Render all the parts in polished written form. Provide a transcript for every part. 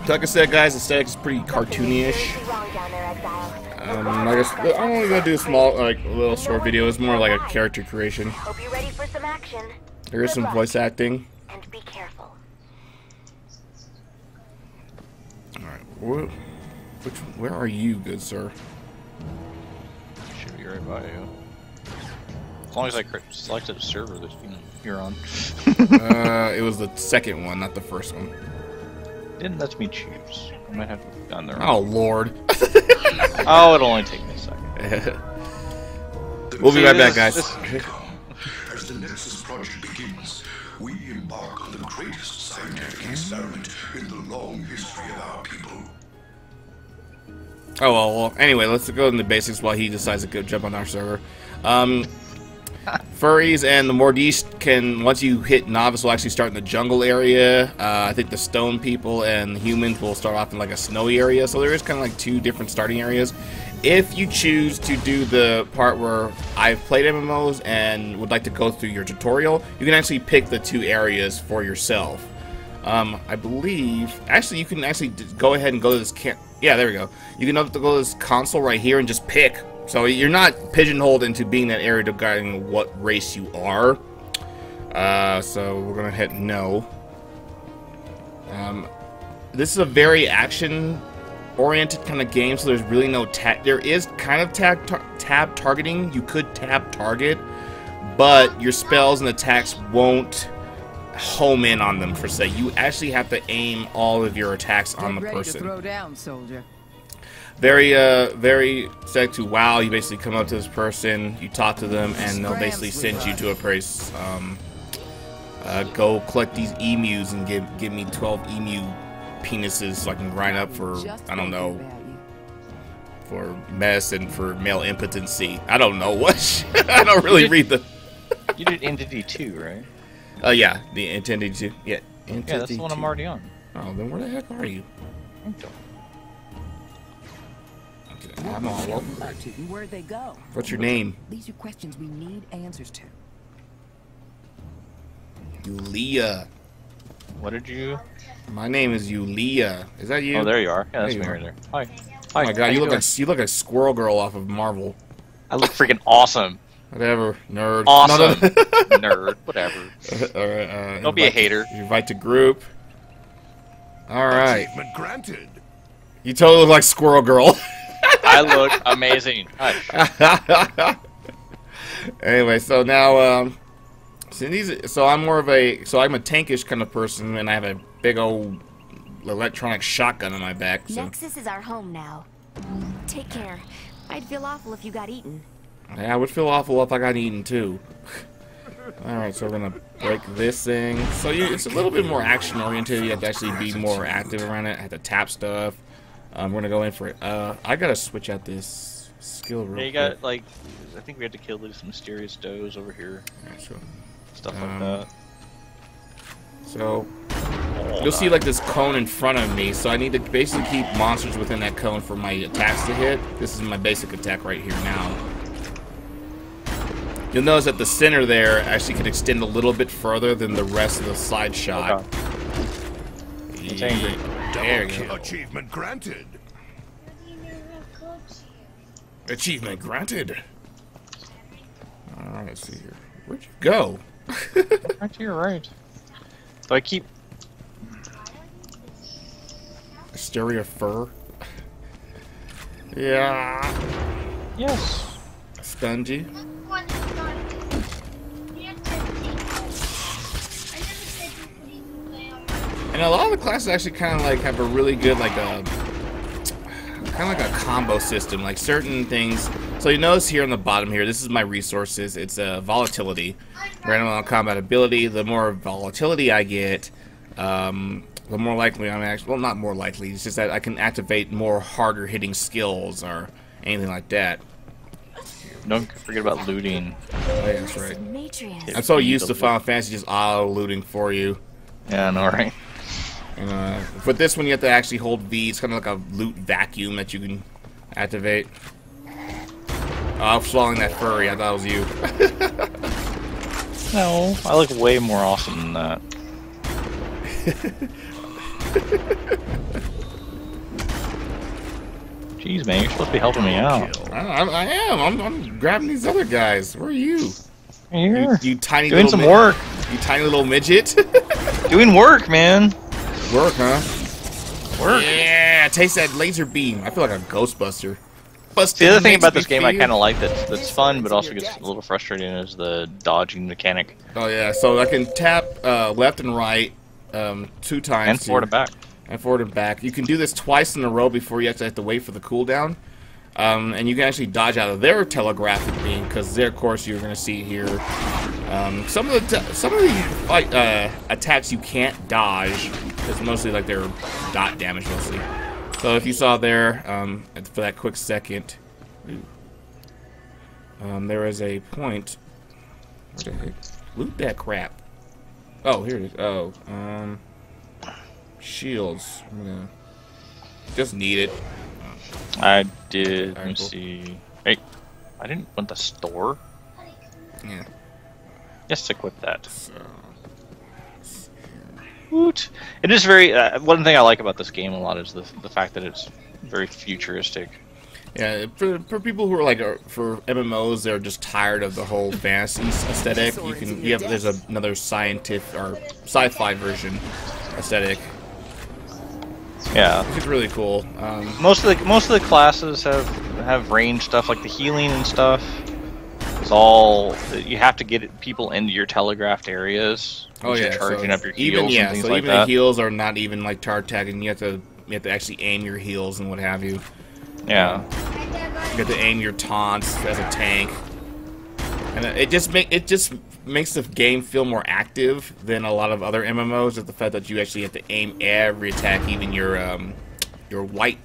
Like I said, guys, the aesthetic is pretty cartoony-ish. I guess I'm only gonna do a small, like, a little short video. It's more like a character creation. Hope you're ready for some action. There is some voice acting. And be careful. All right, where are you, good sir? Should be right by you. As long as I selected a server that you're on. It was the second one, not the first one. Didn't let me choose. I might have gone there. Oh Lord. Oh, it'll only take me a second. We'll be right back, guys. As the Nexus project begins, we embark on the greatest scientific experiment in the long history of our people. Oh well. Anyway, let's go into the basics while he decides to go jump on our server. Furries and the Mordish can, once you hit novice, will actually start in the jungle area. I think the stone people and humans will start off in like a snowy area. So there is kind of like two different starting areas. If you choose to do the part where I've played MMOs and would like to go through your tutorial, you can actually pick the two areas for yourself. I believe, actually, you can actually go ahead and go to this yeah, there we go. You can have to go to this console right here and just pick. So you're not pigeonholed into being that area regarding what race you are. So we're gonna hit no. This is a very action-oriented kind of game, so there's really no there is kind of tab targeting. You could tab target, but your spells and attacks won't home in on them per se. You actually have to aim all of your attacks on the person. Throw down, soldier. Very set to WoW. You basically come up to this person, you talk to them, and they'll basically send you to a place. Go collect these emus and give me 12 emu penises so I can grind up for, I don't know, for medicine for male impotency. I don't know what. I don't really read the. You did Entity 2, right? Yeah, the Entity 2. Yeah, Entity yeah, that's the one I'm already on. Oh, then where the heck are you? Okay. I'm all over. Where'd they go? What's your name? These are questions we need answers to. Yulia. What did you? My name is Yulia. Is that you? Oh, there you are. Yeah, that's me right there. Hi. Oh my god, you look like Squirrel Girl off of Marvel. I look freaking awesome. Whatever, nerd. Awesome. Nerd. Whatever. Alright, don't be a hater. Invite to group. Alright. Achievement granted. You totally look like Squirrel Girl. I look amazing. Hush. Anyway, so now, so I'm more of a, I'm a tankish kind of person, and I have a big old electronic shotgun on my back. So. Nexus is our home now. Take care. I'd feel awful if you got eaten. Yeah, I would feel awful if I got eaten too. Alright, so we're gonna break this thing. So it's a little bit more action oriented. You have to actually be more active around it. I have to tap stuff. We're gonna go in for it. I gotta switch out this skill real quick. You got, like, I think we had to kill these mysterious does over here. Yeah, sure. Stuff like that. So, you'll see like this cone in front of me, so I need to basically keep monsters within that cone for my attacks to hit. This is my basic attack right here now. You'll notice that the center there actually can extend a little bit further than the rest of the side shot. It's angry. There you go. Achievement granted. Achievement granted. Alright, let's see here. Where'd you go? Right to your right. So I keep... Hysteria fur? Yeah. Yes. Spongy. And a lot of the classes actually kind of like have a really good like a kind of like a combo system, like certain things. So you notice here on the bottom here, this is my resources. It's volatility, random on combat ability. The more volatility I get, the more likely I'm actually, well, not more likely. It's just that I can activate more harder hitting skills or anything like that. Don't forget about looting. Oh, yeah, that's right. Matrius. I'm so used to Final Fantasy just auto looting for you. Yeah, I know, right? But this one you have to actually hold V. It's kind of like a loot vacuum that you can activate. Oh, I'm swallowing that furry. I thought it was you. No, I look way more awesome than that. Jeez, man, you're supposed to be helping me out. I am. I'm grabbing these other guys. Where are you? Here. You tiny Doing little some work. You tiny little midget. Doing work, man. Work, huh? Work. Yeah, taste that laser beam. I feel like a Ghostbuster. The other thing about this game I kind of like that's fun, but also gets a little frustrating is the dodging mechanic. Oh yeah, so I can tap left and right 2 times. And forward and back. And forward and back. You can do this twice in a row before you actually have to wait for the cooldown. And you can actually dodge out of their telegraphic beam, because there, of course, you're going to see here some of the attacks you can't dodge, because mostly like they're dot damage mostly. So if you saw there, for that quick second, there is a point. Where the heck? Loot that crap. Oh, here it is. Oh, shields. I'm gonna just need it. I did. Let me see. Hey, I didn't want the store. Yeah. Just equip that. Woot. It is very. One thing I like about this game a lot is the fact that it's very futuristic. Yeah, for people who are like for MMOs, they're just tired of the whole fantasy aesthetic. There's another scientific or sci-fi version aesthetic. Yeah, which is really cool. Most of the classes have range stuff, like the healing and stuff. It's all you have to get people into your telegraphed areas. Oh yeah, charging up your heals even and things like even that. the heals are not even like tar tagging. You have to actually aim your heals and what have you. Yeah. You have to aim your taunts as a tank, and it just makes the game feel more active than a lot of other MMOs. At the fact that you actually have to aim every attack, even your white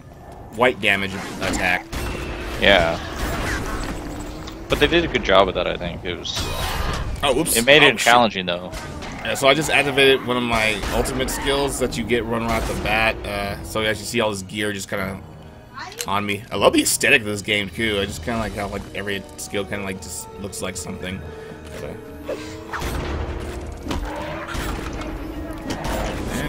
damage attack. Yeah. But they did a good job with that, I think. It was. Oh, oops! It made it challenging though. Yeah, so I just activated one of my ultimate skills that you get run right off the bat. So you actually see all this gear just kind of on me. I love the aesthetic of this game too. I just kind of like how like every skill kind of like just looks like something.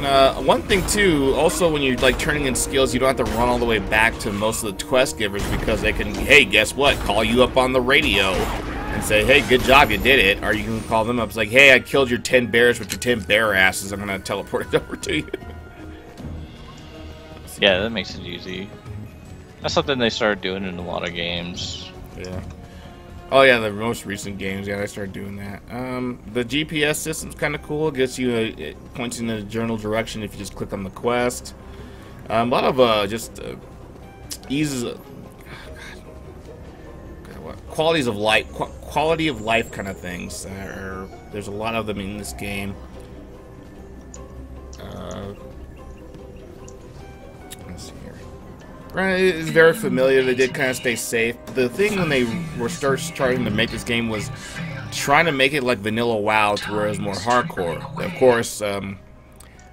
And one thing too, also when you're like turning in skills, you don't have to run all the way back to most of the quest givers, because they can, hey, guess what? Call you up on the radio and say, hey, good job, you did it. Or you can call them up. It's like, hey, I killed your 10 bears with your 10 bear asses. I'm gonna teleport it over to you. Yeah, that makes it easy. That's something they started doing in a lot of games. Yeah. Oh yeah, the most recent games, yeah, they started doing that. The GPS system's kind of cool. It gets you it points in a general direction if you just click on the quest. A lot of just eases, quality of life kind of things. There's a lot of them in this game. Let's see here. It's very familiar. They did kind of stay safe. The thing when they were starting to make this game was trying to make it like vanilla WoW, to where it was more hardcore. Of course,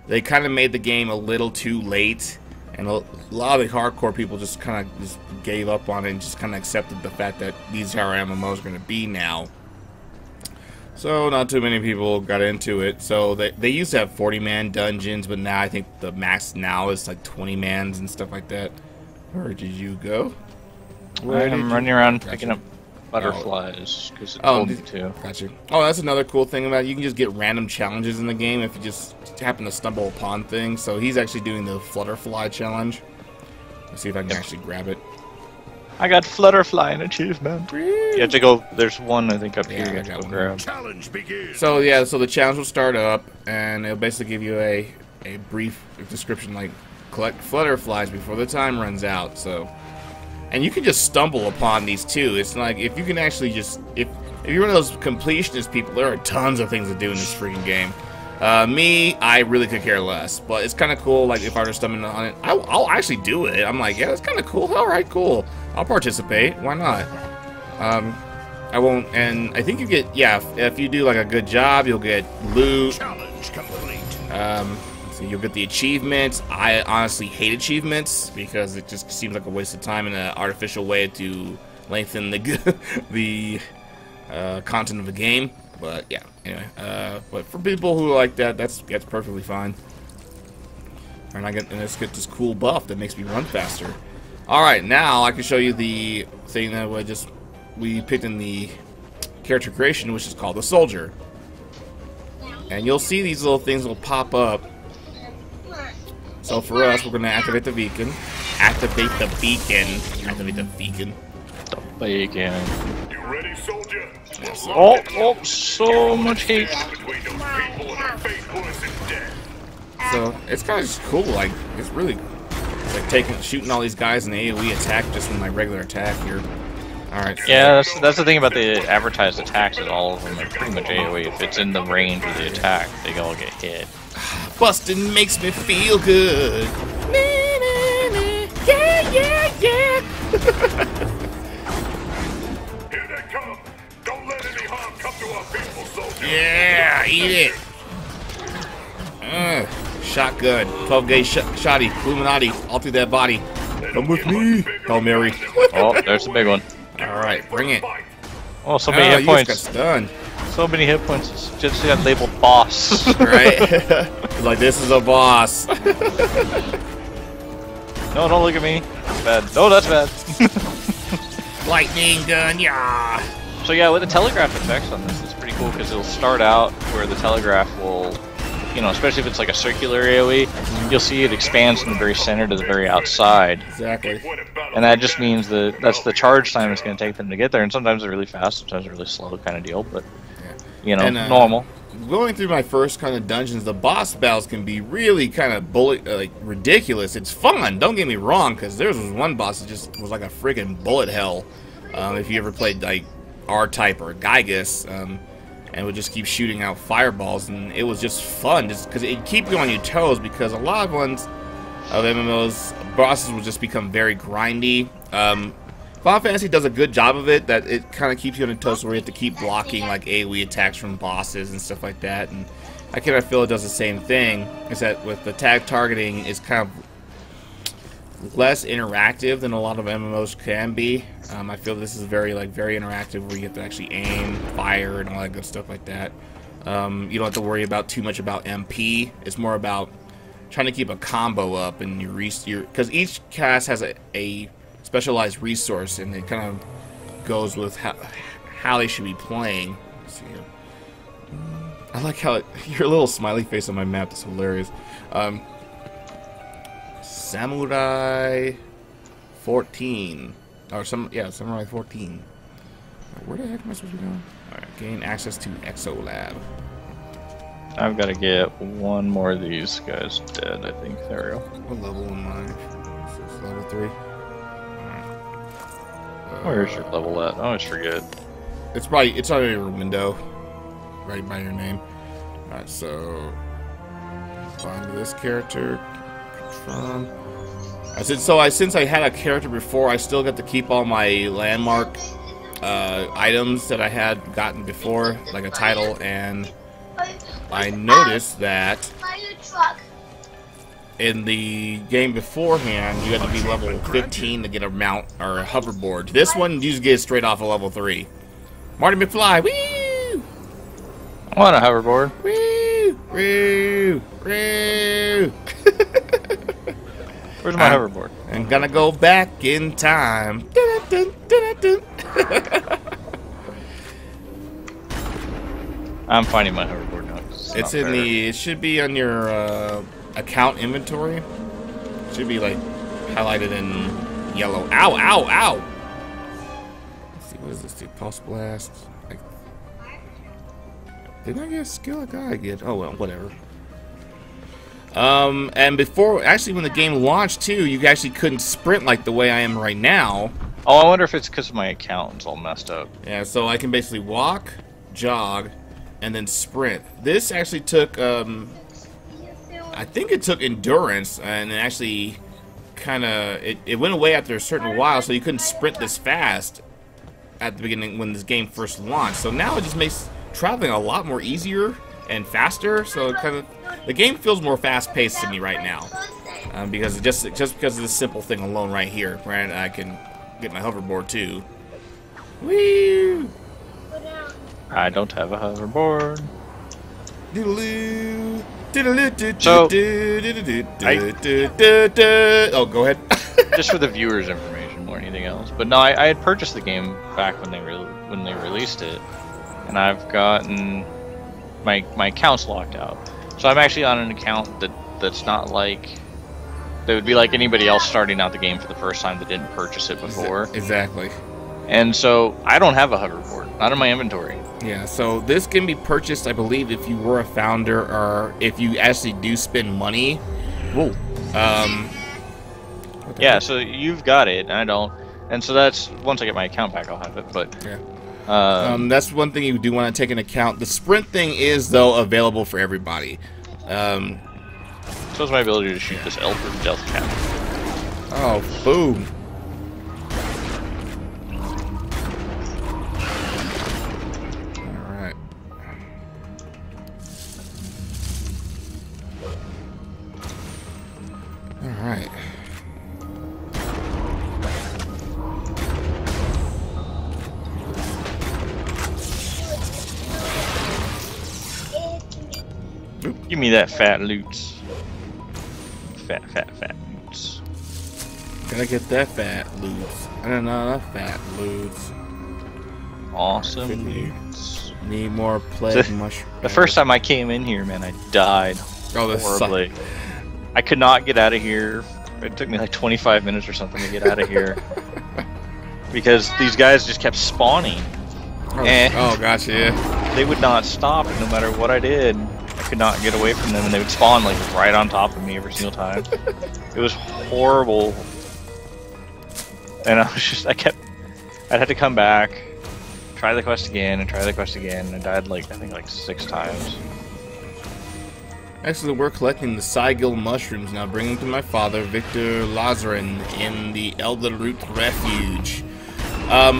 they kind of made the game a little too late, and a lot of the hardcore people just kind of just gave up on it and just kind of accepted the fact that these are how MMOs are going to be now. So not too many people got into it. So they used to have 40-man dungeons, but now I think the max now is like 20-mans and stuff like that. Where did you go? I'm running around picking up butterflies because it told me to. Gotcha. Oh, that's another cool thing about it. You can just get random challenges in the game if you just happen to stumble upon things. So he's actually doing the flutterfly challenge. Let's see if I can actually grab it. I got flutterfly achievement. You have to go. There's one I think up here. You have to go grab. Challenge begins. So yeah, so the challenge will start up, and it'll basically give you a brief description like collect flutterflies before the time runs out. So, and you can just stumble upon these too. It's like if you can actually just if you're one of those completionist people, there are tons of things to do in this freaking game. Me, I really could care less, but it's kind of cool. Like if I were stumbling on it, I'll actually do it. I'm like, yeah, that's kind of cool. All right, cool. I'll participate. Why not? I won't. And I think you get, yeah, if you do like a good job, you'll get loot. Challenge complete. So you'll get the achievements. I honestly hate achievements because it just seems like a waste of time and an artificial way to lengthen the content of the game. But yeah, anyway. But for people who like that, that's perfectly fine. And let's get this cool buff that makes me run faster. Alright, now I can show you the thing that we picked in the character creation, which is called the soldier. And you'll see these little things will pop up. So for us, we're going to activate the beacon. Activate the beacon. Activate the beacon. The bacon. You ready, soldier? Yes. Oh, so much hate. Between those people and their faithfulness and death. So it's kind of just cool. Like it's really like shooting all these guys in the AOE attack just with my regular attack here. All right. So Yeah, that's the thing about the advertised attacks is all of them are pretty much AOE. If it's in the range of the attack, they all get hit. busting makes me feel good. Yeah, yeah, yeah. Here they come. Don't let any harm come to our people, soldier. Yeah, eat it. Shotgun, 12 gauge shotty, Illuminati, all through that body. Come with me, Hail Mary. Oh, there's the big one. All right, bring it. Oh, so many hit you points. just got stunned. So many hit points. It's just got labeled boss. Right? It's like, this is a boss. No, don't look at me. That's bad. No, that's bad. Lightning gun, yeah. So yeah, with the telegraph effects on this, it's pretty cool because it'll start out where the telegraph will, you know, especially if it's like a circular AoE, you'll see it expands from the very center to the very outside. Exactly. And that just means that that's the charge time it's going to take them to get there. And sometimes they're really fast, sometimes they're really slow kind of deal, but, you know, And, normal. Going through my first kind of dungeons, the boss battles can be really kind of ridiculous. It's fun, don't get me wrong, because there was one boss that just was like a friggin' bullet hell. If you ever played like R-Type or Gygus, and would just keep shooting out fireballs, and it was just fun, just because it keep you on your toes. Because a lot of ones of MMOs, bosses will just become very grindy. Final Fantasy does a good job of it, that it kind of keeps you on your toes where you have to keep blocking like AoE attacks from bosses and stuff like that. And I kind of feel it does the same thing, is that with the tag targeting is kind of less interactive than a lot of MMOs can be. I feel this is very interactive, where you get to actually aim, fire, and all that good stuff like that. You don't have to worry about too much about MP. It's more about trying to keep a combo up, and because each cast has a specialized resource, and it kind of goes with how they should be playing. Let's see here. I like how your little smiley face on my map is hilarious. Samurai 14. Or Samurai 14. Where the heck am I supposed to be going? Alright, gain access to Exo Lab. I've got to get one more of these guys dead, I think. There we go. What level am I? Is this level 3? Where's your level at? I always forget. It's on your window. Right by your name. Alright, so find this character. Confirm. Since I had a character before, I still got to keep all my landmark items that I had gotten before, like a title, and I noticed that in the game beforehand, you had to be level 15 to get a mount or a hoverboard. This one, you just get it straight off of level 3. Marty McFly, woo! I want a hoverboard. Woo! Woo! Woo! Where's my hoverboard? I'm gonna go back in time. Dun, dun, dun, dun, dun. I'm finding my hoverboard now. It's in the. It should be on your account inventory. It should be like highlighted in yellow. Ow! Ow! Ow! Let's see. What is this? The pulse blast. Didn't I get a skill? I thought I get. Oh well, whatever. And before, actually, when the game launched too, you actually couldn't sprint like the way I am right now. Oh, I wonder if it's because my account's all messed up. Yeah, so I can basically walk, jog, and then sprint. This actually took, I think it took endurance, and it actually kind of, it went away after a certain while, so you couldn't sprint this fast at the beginning when this game first launched. So now it just makes traveling a lot more easier and faster, so it kind of, the game feels more fast-paced to me right now, because just because of this simple thing alone right here. Granted, I can get my hoverboard too. Woo! I don't have a hoverboard. So, oh, go ahead. just for the viewers' information more than anything else. But no, I had purchased the game back when they released it, and I've gotten my account's locked out. So I'm actually on an account that's not like that would be like anybody else starting out the game for the first time that didn't purchase it before. Exactly. And so I don't have a hoverboard, not in my inventory. Yeah, so this can be purchased, I believe, if you were a founder or if you actually do spend money. Whoa. Yeah, so you've got it, and I don't. And so that's, once I get my account back, I'll have it, but... Yeah. That's one thing you do want to take into account. The sprint thing is, though, available for everybody. So is my ability to shoot this elf or death cap. Oh, boom. Alright. Alright. Give me that fat loot. Fat loot. Gotta get that fat loot. I don't know, that fat loot. Awesome loot. Need more plague mushroom. The first time I came in here, man, I died horribly. I could not get out of here. It took me like 25 minutes or something to get out of here. Because these guys just kept spawning. Oh, gotcha, yeah. They would not stop, and no matter what I did, I could not get away from them, and they would spawn like right on top of me every single time. It was horrible. And I was just, I'd have to come back, try the quest again, and try the quest again, and I died like, I think like 6 times. Actually, we're collecting the Sigil mushrooms now. Bring them to my father, Victor Lazarin, in the Elderroot Refuge.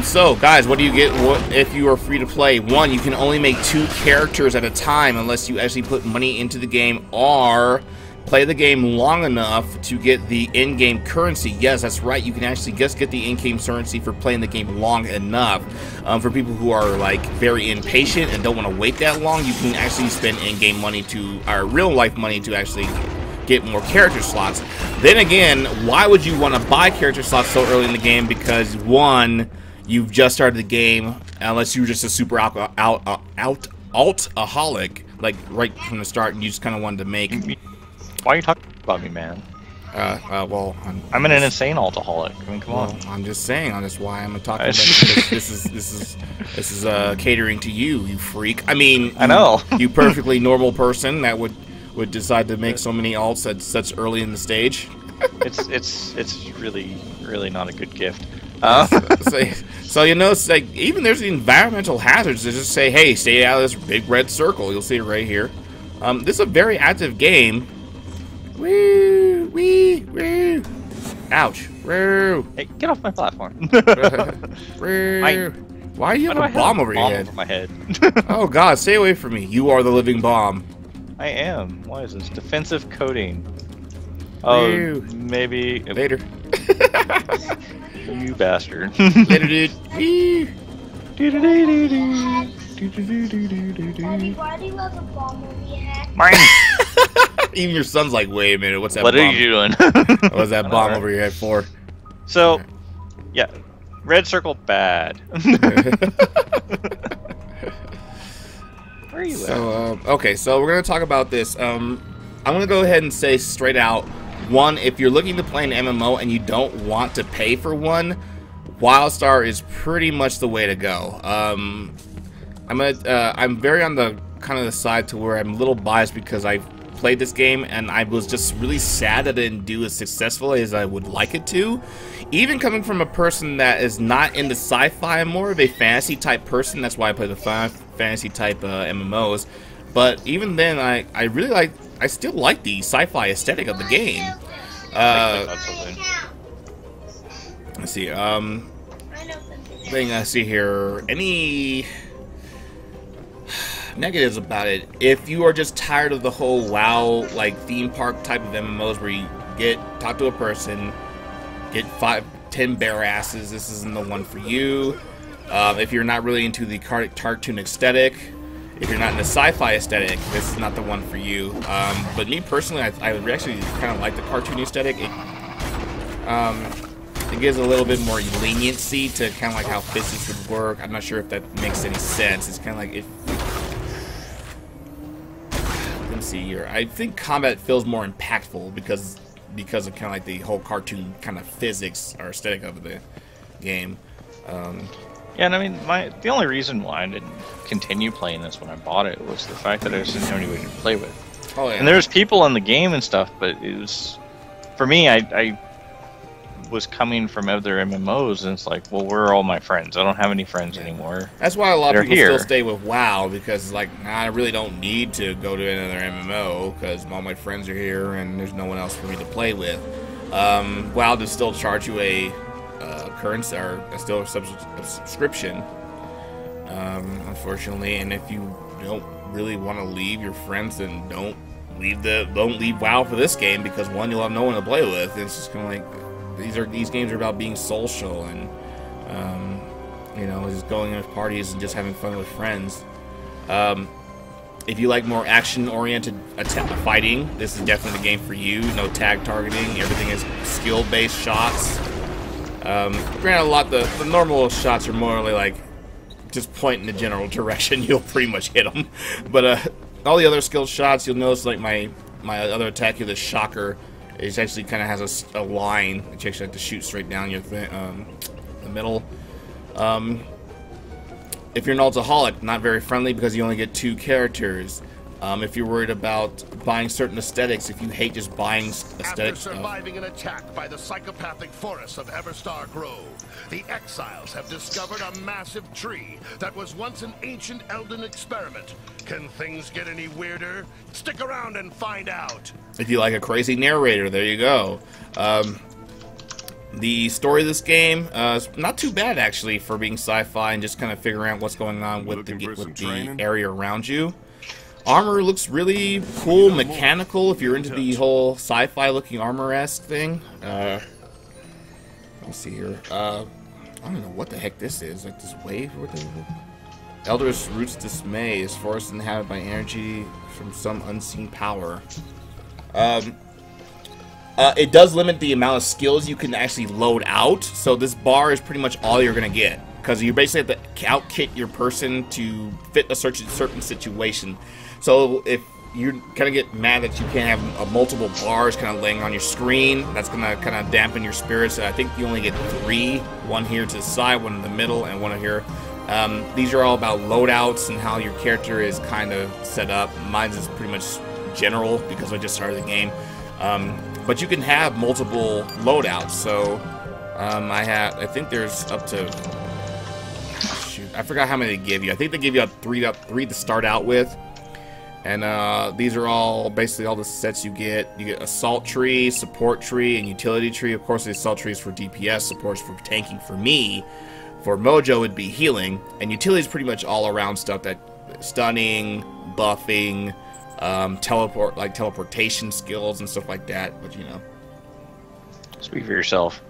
So, guys, what do you get if you are free to play? 1, you can only make 2 characters at a time unless you actually put money into the game or play the game long enough to get the in-game currency. Yes, that's right. You can actually just get the in-game currency for playing the game long enough. For people who are like very impatient and don't want to wait that long, you can actually spend in-game money or real-life money to actually get more character slots. Then again, why would you want to buy character slots so early in the game? Because 1, you've just started the game, unless you're just a super alt-aholic, like right from the start, and you just kind of wanted to make. Why are you talking about me, man? Well, I'm an insane altaholic. I mean, come on. I'm just saying. That's why I'm talking about this. This is catering to you, you freak. I mean, I know. You perfectly normal person that would decide to make so many alts at such early in the stage. It's really not a good gift. So you know, it's like even there's the environmental hazards that just say, hey, stay out of this big red circle. You'll see it right here. This is a very active game. Woo, wee, woo. Ouch. Woo. Hey, get off my platform. Woo. Why do you have a bomb over your head? Over my head. Oh God, stay away from me. You are the living bomb. I am. Why is this? Defensive coating. Oh, Woo. maybe. Later. You bastard. Later, dude. Woo. Daddy, why do you have a bomb over your head? Even your son's like, wait a minute, what's that What bomb? are you doing? What's that bomb over your head for? So, yeah, red circle bad. Where are you at? Okay, so we're gonna talk about this. I'm gonna go ahead and say straight out, 1, if you're looking to play an MMO and you don't want to pay for one, WildStar is pretty much the way to go. I'm very on the kind of the side to where I'm a little biased because I played this game and I was just really sad that I didn't do as successfully as I would like it to. Even coming from a person that is not into sci-fi, I'm more of a fantasy type person. That's why I play the fantasy type MMOs. But even then, I still like the sci-fi aesthetic of the game. Let's see. Thing I see here. Any negatives about it? If you are just tired of the whole WoW like theme park type of MMOs where you talk to a person, get 5-10 bare asses, this isn't the one for you. If you're not really into the cartoon aesthetic, if you're not in the sci-fi aesthetic, this is not the one for you. But me personally, I actually kind of like the cartoon aesthetic. It gives a little bit more leniency to kind of like how physics would work. I'm not sure if that makes any sense. It's kind of like it. Let me see here. I think combat feels more impactful because of kind of like the whole cartoon kind of physics or aesthetic of the game. Yeah, and I mean, the only reason why I didn't continue playing this when I bought it was the fact that I just didn't have anybody to play with. Oh yeah. And there's people in the game and stuff, but it was, for me, I was coming from other MMOs, and it's like, well, where are all my friends? I don't have any friends anymore. That's why a lot of people here. still stay with WoW, because it's like, nah, I really don't need to go to another MMO because all my friends are here and there's no one else for me to play with. WoW does still charge you a currency or still a subscription, unfortunately. And if you don't really want to leave your friends, then don't leave WoW for this game, because one, you'll have no one to play with. It's just kind of like these games are about being social and you know, just going in with parties and just having fun with friends. If you like more action-oriented fighting, this is definitely the game for you. No tag targeting, everything is skill-based shots. Granted, the normal shots are more like just point in the general direction. You'll pretty much hit them, but all the other skilled shots, you'll notice like my other attack here, the Shocker, it actually kind of has a line that you actually have to shoot straight down your the middle. If you're an alcoholic, not very friendly because you only get 2 characters. If you're worried about buying certain aesthetics, if you hate just buying aesthetics. After surviving an attack by the psychopathic forests of Everstar Grove, the exiles have discovered a massive tree that was once an ancient Elden experiment. Can things get any weirder? Stick around and find out. If you like a crazy narrator, there you go. The story of this game is not too bad, actually, for being sci-fi and just kind of figuring out what's going on with the area around you. Armor looks really cool, mechanical, if you're into the whole sci-fi looking armor-esque thing. Let me see here. I don't know what the heck this is. Like this wave? What the Elder's Root's Dismay is forest inhabited by energy from some unseen power. It does limit the amount of skills you can actually load out, so this bar is pretty much all you're going to get. Because you basically have to out-kit your person to fit a certain situation. So if you kind of get mad that you can't have multiple bars kind of laying on your screen, that's going to kind of dampen your spirits. I think you only get 3, one here to the side, one in the middle, and one here. These are all about loadouts and how your character is kind of set up. Mine is pretty much general because I just started the game. But you can have multiple loadouts. So I think there's up to, shoot, I forgot how many they give you. I think they give you three to start out with. And these are all basically all the sets you get. You get Assault Tree, Support Tree, and Utility Tree. Of course, the Assault Tree is for DPS, Support is for tanking for me. For Mojo, it'd be healing. And Utility is pretty much all around stuff that stunning, buffing, teleportation skills and stuff like that. But you know, speak for yourself.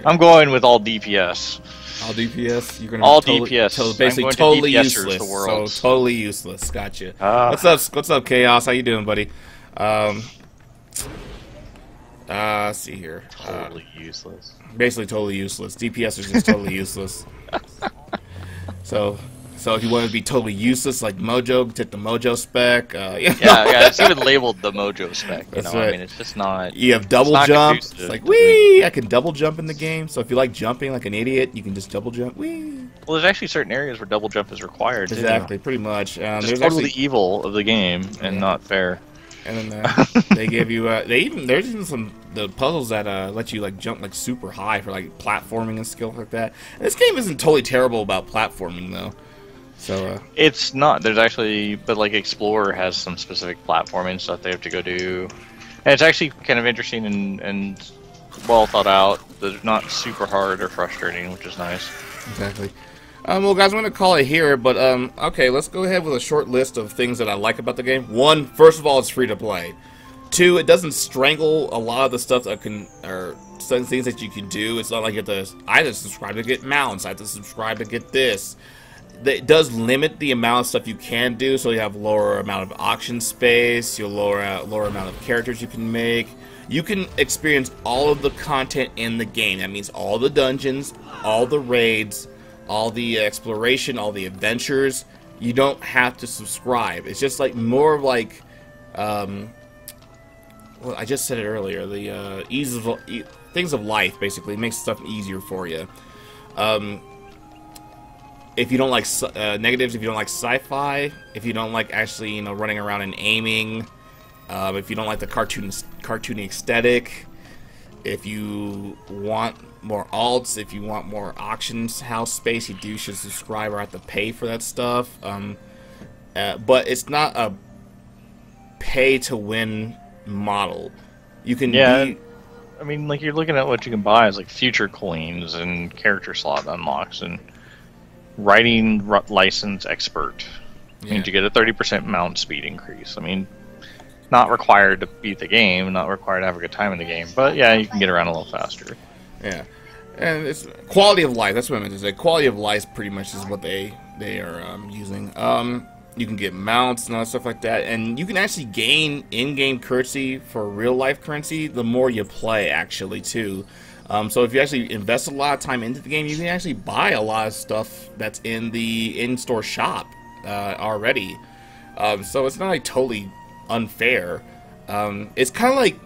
I'm going with all DPS. All DPS? You're gonna all totally, DPS. Basically totally DPS useless. the world. So totally useless. Gotcha. What's up, Chaos? How you doing, buddy? Let's see here. Totally useless. Basically totally useless. DPS is just totally useless. So if you want to be totally useless like Mojo, take the Mojo spec. Yeah, it's even labeled the Mojo spec. You know, right. I mean, it's just not. You have double jump. It's like wee. I can double jump in the game. So if you like jumping like an idiot, you can just double jump. Wee. Well, there's actually certain areas where double jump is required. Exactly, pretty much. There's totally evil of the game and not fair. And then they give you there's even the puzzles that let you like jump like super high for like platforming and stuff like that. And this game isn't totally terrible about platforming though. So it's not. There's actually, but like Explorer has some specific platforming stuff they have to go do, and it's actually kind of interesting and well thought out. They're not super hard or frustrating, which is nice. Exactly. Well, guys, I'm going to call it here, but okay, let's go ahead with a short list of things that I like about the game. 1, first of all, it's free to play. 2, it doesn't strangle a lot of the stuff that some things that you can do. It's not like you have to either subscribe to get mounts, I have to subscribe to get this. It does limit the amount of stuff you can do, so you have lower amount of auction space, you lower amount of characters you can make. you can experience all of the content in the game. That means all the dungeons, all the raids, all the exploration, all the adventures. You don't have to subscribe. It's just like more of like, well, I just said it earlier. The things of life basically makes stuff easier for you. If you don't like negatives, if you don't like sci-fi, if you don't like actually, you know, running around and aiming, if you don't like the cartoony aesthetic, if you want more alts, if you want more auctions house space, you should subscribe or have to pay for that stuff. But it's not a pay-to-win model. You can I mean, like, you're looking at what you can buy as like future coins and character slot unlocks and writing license expert. Means you get a 30% mount speed increase. I mean, not required to beat the game, not required to have a good time in the game, but yeah, you can get around a little faster. Yeah, and it's quality of life. That's what I meant to say. Quality of life pretty much is what they are using. You can get mounts and all stuff like that, and you can actually gain in-game currency for real-life currency the more you play, actually, too. So if you actually invest a lot of time into the game, you can actually buy a lot of stuff that's in the in-store shop already. So it's not like totally unfair. It's kind of like,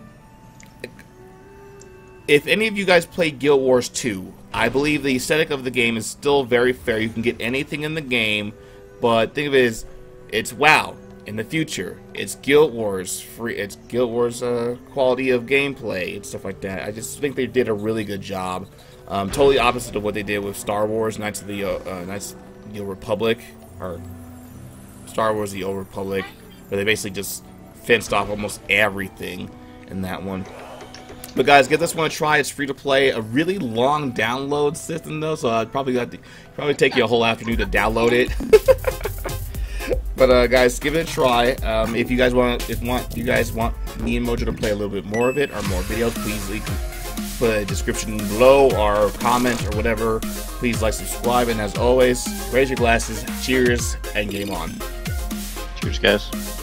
if any of you guys play Guild Wars 2, I believe the aesthetic of the game is still very fair. You can get anything in the game, but think of it as, it's WoW in the future. It's Guild Wars free. It's Guild Wars quality of gameplay and stuff like that. I just think they did a really good job. Totally opposite of what they did with Star Wars Knights of the Old Republic, or Star Wars: The Old Republic, where they basically just fenced off almost everything in that one. But guys, give this one a try. It's free to play. A really long download system though, so I'd probably take you a whole afternoon to download it. But guys, give it a try. If you guys want me and Mojo to play a little bit more of it or more videos, please put a description below or comment or whatever. Please like, subscribe, and as always, raise your glasses, cheers, and game on. Cheers, guys.